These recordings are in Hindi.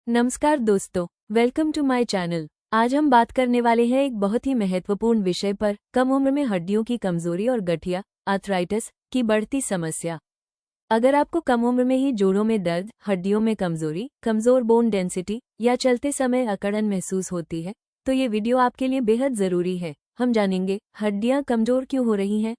नमस्कार दोस्तों, वेलकम टू माय चैनल। आज हम बात करने वाले हैं एक बहुत ही महत्वपूर्ण विषय पर, कम उम्र में हड्डियों की कमजोरी और गठिया आर्थराइटिस की बढ़ती समस्या। अगर आपको कम उम्र में ही जोड़ों में दर्द, हड्डियों में कमजोरी, कमजोर बोन डेंसिटी या चलते समय अकड़न महसूस होती है, तो ये वीडियो आपके लिए बेहद जरूरी है। हम जानेंगे हड्डियां कमजोर क्यों हो रही हैं,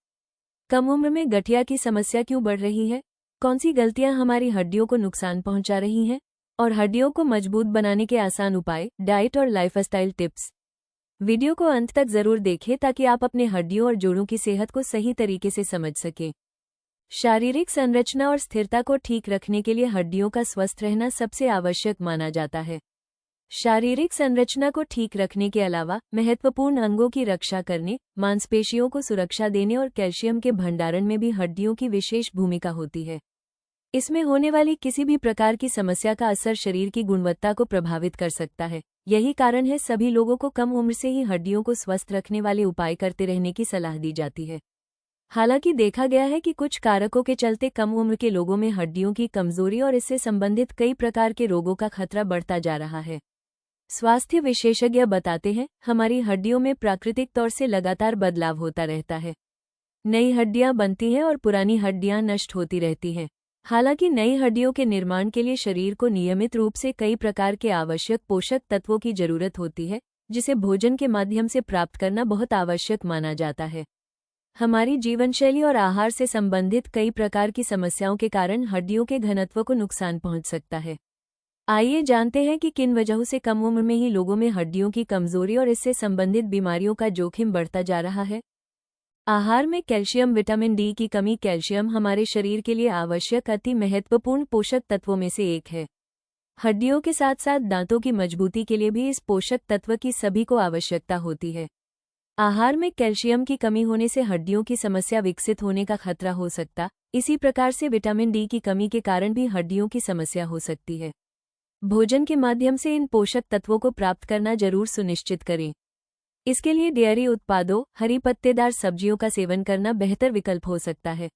कम उम्र में गठिया की समस्या क्यों बढ़ रही है, कौन सी गलतियां हमारी हड्डियों को नुकसान पहुंचा रही हैं, और हड्डियों को मजबूत बनाने के आसान उपाय, डाइट और लाइफस्टाइल टिप्स। वीडियो को अंत तक जरूर देखें ताकि आप अपने हड्डियों और जोड़ों की सेहत को सही तरीके से समझ सकें। शारीरिक संरचना और स्थिरता को ठीक रखने के लिए हड्डियों का स्वस्थ रहना सबसे आवश्यक माना जाता है। शारीरिक संरचना को ठीक रखने के अलावा महत्वपूर्ण अंगों की रक्षा करने, मांसपेशियों को सुरक्षा देने और कैल्शियम के भंडारण में भी हड्डियों की विशेष भूमिका होती है। इसमें होने वाली किसी भी प्रकार की समस्या का असर शरीर की गुणवत्ता को प्रभावित कर सकता है। यही कारण है सभी लोगों को कम उम्र से ही हड्डियों को स्वस्थ रखने वाले उपाय करते रहने की सलाह दी जाती है। हालांकि देखा गया है कि कुछ कारकों के चलते कम उम्र के लोगों में हड्डियों की कमजोरी और इससे संबंधित कई प्रकार के रोगों का खतरा बढ़ता जा रहा है। स्वास्थ्य विशेषज्ञ बताते हैं, हमारी हड्डियों में प्राकृतिक तौर से लगातार बदलाव होता रहता है। नई हड्डियां बनती हैं और पुरानी हड्डियां नष्ट होती रहती हैं। हालांकि नई हड्डियों के निर्माण के लिए शरीर को नियमित रूप से कई प्रकार के आवश्यक पोषक तत्वों की जरूरत होती है, जिसे भोजन के माध्यम से प्राप्त करना बहुत आवश्यक माना जाता है। हमारी जीवनशैली और आहार से संबंधित कई प्रकार की समस्याओं के कारण हड्डियों के घनत्व को नुकसान पहुंच सकता है। आइए जानते हैं कि किन वजहों से कम उम्र में ही लोगों में हड्डियों की कमजोरी और इससे संबंधित बीमारियों का जोखिम बढ़ता जा रहा है। आहार में कैल्शियम, विटामिन डी की कमी। कैल्शियम हमारे शरीर के लिए आवश्यक अति महत्वपूर्ण पोषक तत्वों में से एक है। हड्डियों के साथ साथ दांतों की मजबूती के लिए भी इस पोषक तत्व की सभी को आवश्यकता होती है। आहार में कैल्शियम की कमी होने से हड्डियों की समस्या विकसित होने का खतरा हो सकता। इसी प्रकार से विटामिन डी की कमी के कारण भी हड्डियों की समस्या हो सकती है। भोजन के माध्यम से इन पोषक तत्वों को प्राप्त करना जरूर सुनिश्चित करें। इसके लिए डेयरी उत्पादों, हरी पत्तेदार सब्जियों का सेवन करना बेहतर विकल्प हो सकता है।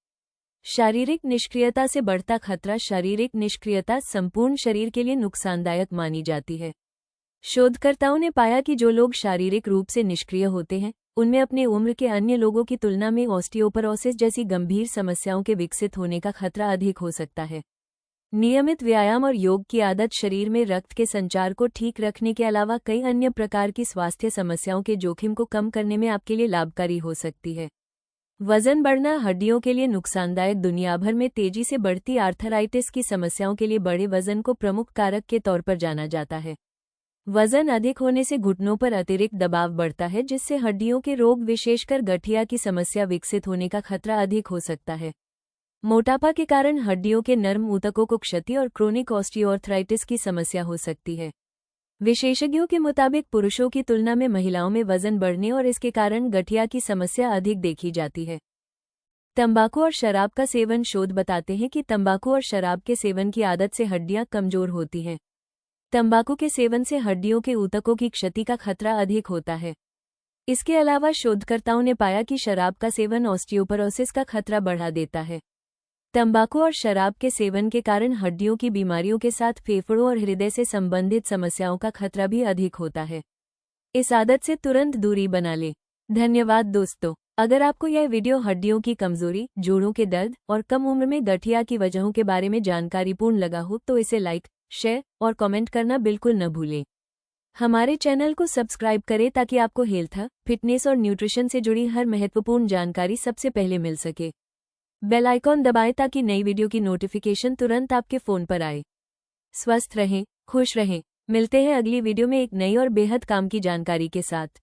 शारीरिक निष्क्रियता से बढ़ता खतरा। शारीरिक निष्क्रियता संपूर्ण शरीर के लिए नुकसानदायक मानी जाती है। शोधकर्ताओं ने पाया कि जो लोग शारीरिक रूप से निष्क्रिय होते हैं, उनमें अपने उम्र के अन्य लोगों की तुलना में ऑस्टियोपोरोसिस जैसी गंभीर समस्याओं के विकसित होने का खतरा अधिक हो सकता है। नियमित व्यायाम और योग की आदत शरीर में रक्त के संचार को ठीक रखने के अलावा कई अन्य प्रकार की स्वास्थ्य समस्याओं के जोखिम को कम करने में आपके लिए लाभकारी हो सकती है। वजन बढ़ना हड्डियों के लिए नुकसानदायक। दुनिया भर में तेजी से बढ़ती आर्थराइटिस की समस्याओं के लिए बड़े वजन को प्रमुख कारक के तौर पर जाना जाता है। वजन अधिक होने से घुटनों पर अतिरिक्त दबाव बढ़ता है, जिससे हड्डियों के रोग, विशेषकर गठिया की समस्या विकसित होने का खतरा अधिक हो सकता है। मोटापा के कारण हड्डियों के नर्म ऊतकों को क्षति और क्रोनिक ऑस्टियोआर्थराइटिस की समस्या हो सकती है। विशेषज्ञों के मुताबिक पुरुषों की तुलना में महिलाओं में वजन बढ़ने और इसके कारण गठिया की समस्या अधिक देखी जाती है। तंबाकू और शराब का सेवन। शोध बताते हैं कि तंबाकू और शराब के सेवन की आदत से हड्डियां कमजोर होती हैं। तंबाकू के सेवन से हड्डियों के ऊतकों की क्षति का खतरा अधिक होता है। इसके अलावा शोधकर्ताओं ने पाया कि शराब का सेवन ऑस्टियोपोरोसिस का खतरा बढ़ा देता है। तंबाकू और शराब के सेवन के कारण हड्डियों की बीमारियों के साथ फेफड़ों और हृदय से संबंधित समस्याओं का खतरा भी अधिक होता है। इस आदत से तुरंत दूरी बना लें। धन्यवाद दोस्तों। अगर आपको यह वीडियो हड्डियों की कमजोरी, जोड़ों के दर्द और कम उम्र में गठिया की वजहों के बारे में जानकारीपूर्ण लगा हो तो इसे लाइक, शेयर और कमेंट करना बिल्कुल न भूलें। हमारे चैनल को सब्सक्राइब करें ताकि आपको हेल्थ, फिटनेस और न्यूट्रिशन से जुड़ी हर महत्वपूर्ण जानकारी सबसे पहले मिल सके। बेल आइकॉन दबाएं ताकि नई वीडियो की नोटिफिकेशन तुरंत आपके फोन पर आए। स्वस्थ रहें, खुश रहें। मिलते हैं अगली वीडियो में एक नई और बेहद काम की जानकारी के साथ।